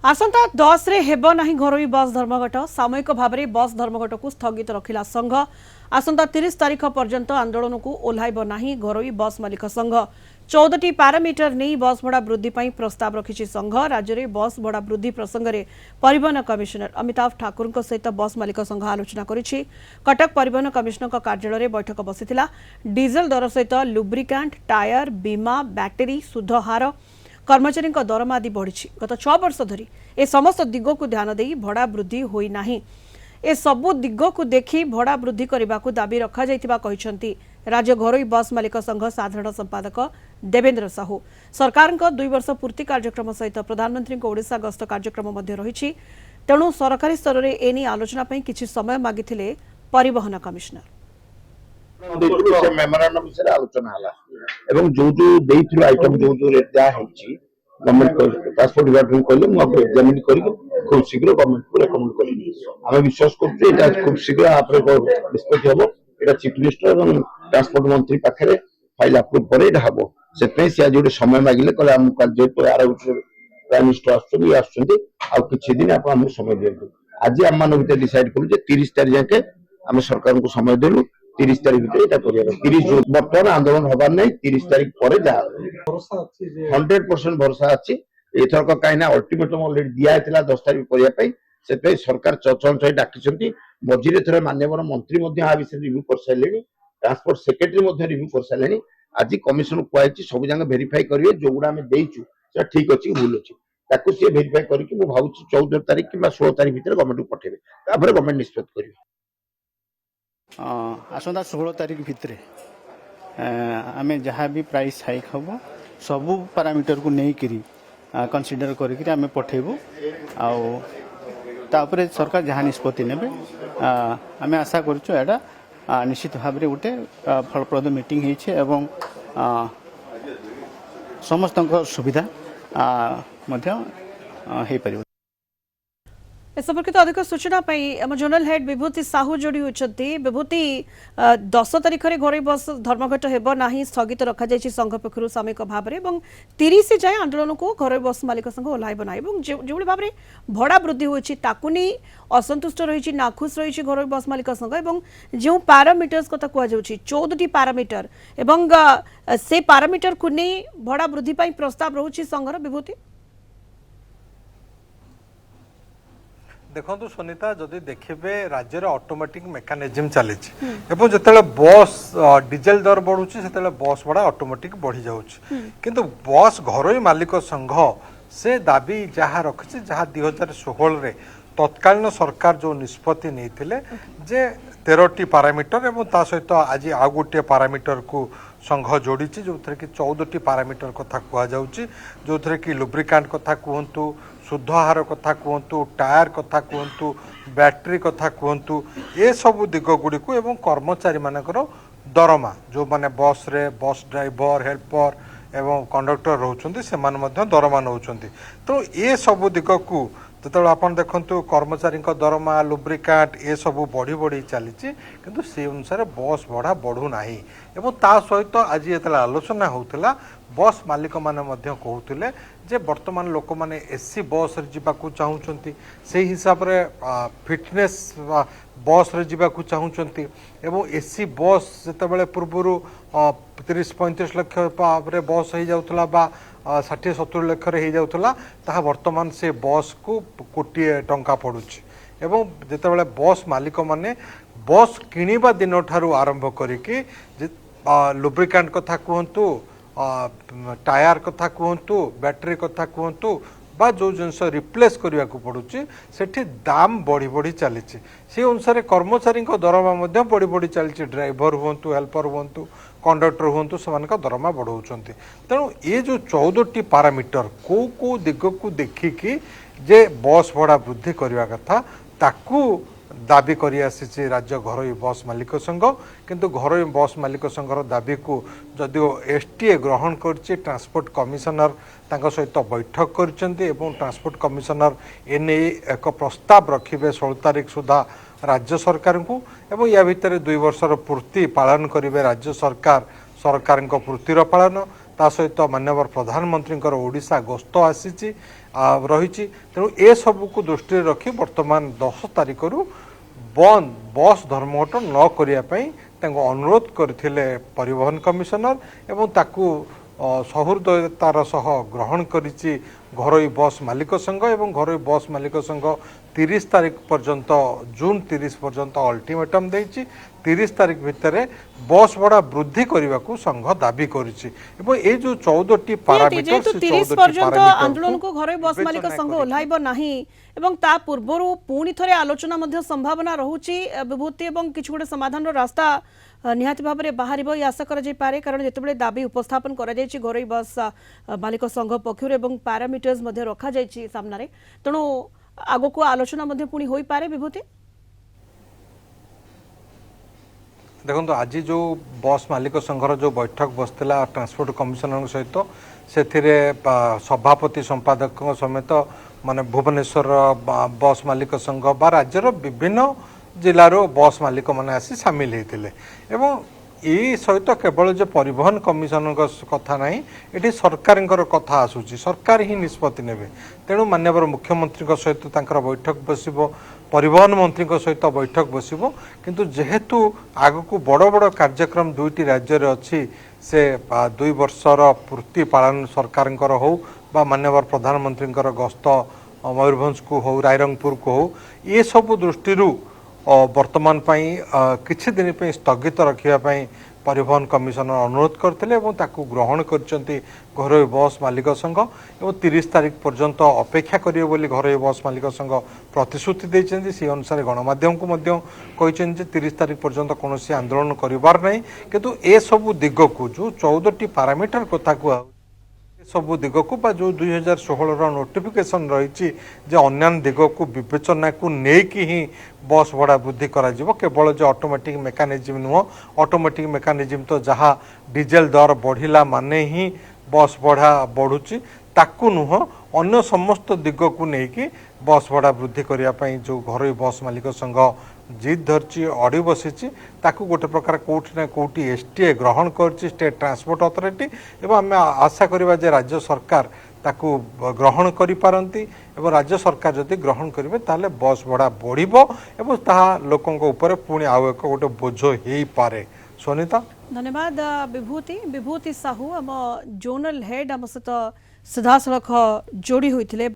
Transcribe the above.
आसंता 10 रे हेब नाही घरोई बस धर्मघट सामूहिक भाव में बस धर्मघट को स्थगित रखिला संघ। आसंता 30 तारीख पर्यंत आंदोलन को ओह्लाइब नाही घरोई बस मालिक संघ। 14टी पैरामीटर नहीं बस भड़ा वृद्धि पर प्रस्ताव रखिछि संघ। राज्य में बस भड़ा वृद्धि प्रसंग में परिवहन कमिशनर अमिताभ ठाकुर सहित बस मालिक संघ आलोचना करिछि। कटक परिवहन कमिशनर कार्यालय बैठक बसिथिला। डीजेल दर सहित लुब्रिकांट टायर बीमा बैटेरी सुध हार कर्मचारी दरमा आदि बढ़ी। गत 6 वर्ष धरी ए समस्त दिग को ध्यान दे भड़ा वृद्धि होई नाही। ए सबु दिग को देखि भड़ा वृद्धि करने को दाबी रखा जाइतिबा कहिसंती राज्य घरोई बस मालिक संघ साधारण संपादक देवेंद्र साहू। सरकार 2 वर्ष पूर्ति कार्यक्रम सहित प्रधानमंत्री ओडिशा गस्त कार्यक्रम मध्य रही। तेणु सरकारी स्तर में एनी आलोचना पई किछि समय मागिथिले परिवहन कमिशनर। मेमोरांडम विषय आलोचना हला एवं जो देइथिलो आइटम जो रेट जा हेछि गवर्नमेंट ट्रांसपोर्ट डिपार्टमेंट कहले मु आप एग्जामिन करी खूब शीघ्र गवर्नमेंट को रेकमेंड करी। आमे विश्वास करते एटा खूब शीघ्र आपरे निष्पत्ति हबो। एटा चीफ मिनिस्टर एवं ट्रांसपोर्ट मंत्री पाखरे फाइल अप्रूव करे एटा हबो। सेतै से आज गोटे समय मागिले कहले हम कार्य तो आरो प्राइम मिनिस्टर आछुंती आ किछि दिन आप हम समय देबो। आज हम मान भीतर डिसाइड करू जे 30 तारिख जाके आमे सरकार को समय देलु। 30 तारीख भीतर 30 जून बर्तमान आंदोलन हबार नहीं। 30 तारीख पर 100% भरोसा अच्छी एथरक कहीं अल्टीमेटम अलरेडी दिया 10 तारीख करने सरकार चंचल डाकी मझे थोड़े माननीय मंत्री विषय रिव्यू कर सारे ट्रांसपोर्ट सेक्रेटरी रिव्यू कर सारे। आज कमिशन कही सब जगह भेरीफाई करेंगे जो गुड़ा आम देचु ठीक अच्छी भूल अच्छी ताकू सी भेरीफाई करके मुझे भावुँ 14 तारीख कि 16 तारीख भीतर गवर्नमेंट को पठेबे गवर्नमेंट निष्पत्ति करेंगे। आसंता 16 तारीख भितर आमे जहाँ भी प्राइस हाइक हम सबू पैरामीटर को नहीं कंसीडर करके आमे पठेबू आउे सरकार जहाँ निष्पत्ति ने आमे आशा करूँ एटा निश्चित भाव में गोटे फलप्रद मीटिंग होइछे एवं समस्त सुविधा हो पार। ए संपर्कित अधिक सूचना आम जोनल हेड विभूति साहू जोड़ी होती। विभूति 10 तारीख में घरोई बस धर्मघट हेब नाही स्थगित रखा जायछि संघ पक्षरु सामूहिक भाव में 30 जाए आंदोलन को घरोई बस मालिक संघ ओह्लाइब नाही। जो भाव में भड़ा वृद्धि होछि ताकु नै असंतुष्ट रही नाखुश रही घरोई बस मालिक संघ एवं जो पैरामीटर्स कथा कह 14टी पैरामीटर एवं से पैरामीटर को नै भड़ा वृद्धि पई प्रस्ताव रहुछि संघर। विभूति देखो सुनीता जदि देखिए राज्य ऑटोमेटिक मेकानिज्म चली जो बस डीजेल दर बढ़ुची से बस भड़ा ऑटोमेटिक बढ़ी जाऊँगी किंतु बस घरोई मालिक संघ से दाबी जहाँ रखी जहाँ 2016 तत्कालीन सरकार जो निष्पत्ति नहीं जे 13टी पैरामीटर एवं ता सहित आज आउ गोटे पैरामीटर को संघ जोड़ी जो थे कि 14टी पैरामीटर कथा कहुच्छी जो थे कि लुब्रिकांट कथा कहतु शुद्धहार कथा कहतु टायर कथा कहतु बैटेरी कथा कहतु ए सबू दिग गुड़ी को एवं कर्मचारी मानकर दरमा जो माने बस रे बस ड्राइवर हेल्पर एवं कंडक्टर रोचंती से दरमा नौचंती। तो ये सबू दिग को जो आप देखु कर्मचारी दरमा लुब्रिकांट ए सबू बढ़ी बढ़ी चली किंतु से अनुसार बस भड़ा बढ़ुना एवं ता सहित आज जो आलोचना होता बस मालिक मैंने कहते जे वर्तमान लोक मैंने एसी बस जावाक चाहूँगी से हिसाब रे फिटनेस बस रे जावाक चाहूँगी एवं एसी बस जिते पूर्वर 30-35 लाख बस हो जाऊला बा 60-70 लाख हो जाऊला ताहा वर्तमान से बस को कोटिए टंका पड़ुछि एवं जिते बस मालिक माने बस किनिबा दिन ठारू आरंभ करिके लुब्रिकांट कथा कहतु टायर कथा कहतु बैटेरी कथा कहतु बा जो जिनस रिप्लेस करने को पड़ुछि सेठी दाम बढ़ी बढ़ी चली से अनुसार कर्मचारी दरमा बढ़ी बढ़ी चली ड्राइवर हुंतु हेल्पर हुंतु कंडक्टर हुंतु से दरमा बढ़ाऊँच। तेणु ये जो 14टी पैरामीटर को दिग को देखिकी जे बस भड़ा वृद्धि करने कथा ताकू दाबी करी आसी राज्य घरोई बस मालिक संघ किंतु घरोई बस मालिक संघर दाबी को जदिओ एसटीए ग्रहण करछि ट्रांसपोर्ट कमिशनर तांको सहित बैठक करछन्ती एवं ट्रांसपोर्ट कमिशनर एने एक प्रस्ताव रखिबे 16 तारीख सुधा राज्य सरकार को एवं या भितर 2 वर्षर पूर्ति पालन करिवे राज्य सरकार पूर्तिर पालन ता सहित माननीय प्रधानमंत्री ओडिशा गस्त आसी रही तेणु ए सबको दृष्टि रखी वर्तमान 10 तारिख रु बंद बस धर्मघट न करने अनुरोध करथिले परिवहन कमिशनर एवं ताकू सहृदयतार सह ग्रहण करिछि घरोई बस मालिक संघ एवं घरोई बस मालिक संघ 30 तारिख पर्यंत जून 30 पर्यंत अल्टीमेटम देछि 30 तारिख भितर बस भड़ा वृद्धि करने को संघ दाबी करिछि एवं ए जो 14टी पैरामीटर जेहेतु 30 पर्यंत आंदोलन को घरोई बस मालिक संघ ओह्लाइब नाही एवं ता पूर्वरु पुणी थरे आलोचना मध्य संभावना रहुछि विभूति एवं किछु गोटे समाधान रास्ता निहाती भाव में बाहर ये आशा करे कारण जितेबाला दाबी उपस्थापन कर घरोई बस मालिक संघ पक्षर एवं पैरामीटर्स रखा सामने तेणु आग को आलोचना पुणी हो पारे विभूति देखो आज जो बस मालिक संघर जो बैठक बसला ट्रांसपोर्ट कमिशनर सहित से सभापति संपादक समेत माने भुवनेश्वर बस मालिक संघ बा राज्यर विभिन्न जिलार बस मालिक मैंने आसी सामिल होते एवं ये सहित केवल जो परिवहन कमिशन कथा ना ये सरकार कथा आसूची सरकार ही निष्पत्ति नेबे तेणु माननीय मुख्यमंत्री सहित बैठक बस परिवहन मंत्री सहित बैठक बस किंतु जेहेतु आगक बड़ बड़ कार्यक्रम दुईटी राज्य अच्छी से 2 वर्षर पूर्ति पालन सरकार हो बा माननीय प्रधानमंत्री गस्त मयूरभंज को हो रायरंगपुर को हो ये सब दृष्टि वर्तमान किछि दिन पे स्थगित रखापी परिवहन कमिशनर अनुरोध करते ग्रहण करछंती घरोई बस मालिक संघ और 30 तारिख पर्यंत अपेक्षा करिवे बोली घरोई बस मालिक संघ प्रतिश्रुति देछंती से अनुसार गणमाध्यम को मध्य कहिछंती 30 तारिख पर्यंत कोनोसी आंदोलन करिवार नै किंतु ए सब दिग को जो 14टी पैरामीटर कथा को सबू दिग को जो 2016 नोटिफिकेशन रही अन्य दिग को विवेचना को लेकिन ही बस भड़ा वृद्धि करा केवल जो ऑटोमेटिक मेकानिज्म नुह ऑटोमेटिक मेकानिज्म तो जहाँ डीजेल दर बढ़िला माने ही बस भड़ा बढ़ुची ताकू नुह अन्य समस्त दिग को लेकिन बस भड़ा वृद्धि करने जो घरोई बस मालिक संघ जिद धरची अड़ी बसी ताकू गोटे प्रकार कौटी ना कौटी एसटीए ग्रहण करची स्टेट ट्रांसपोर्ट अथॉरिटी एवं आम आशा करवा जे राज्य सरकार ताकू ग्रहण करि पारंती एवं राज्य सरकार जदि ग्रहण करेंगे ताले बस भड़ा बढ़िबो एवं ताहा लोकंक ऊपर पुणी आउ एक गोटे बोझ हो पारे। सोनिता धन्यवाद विभूति साहू आम जोनल हेड आम सहित सीधा सड़क जोड़ी होते।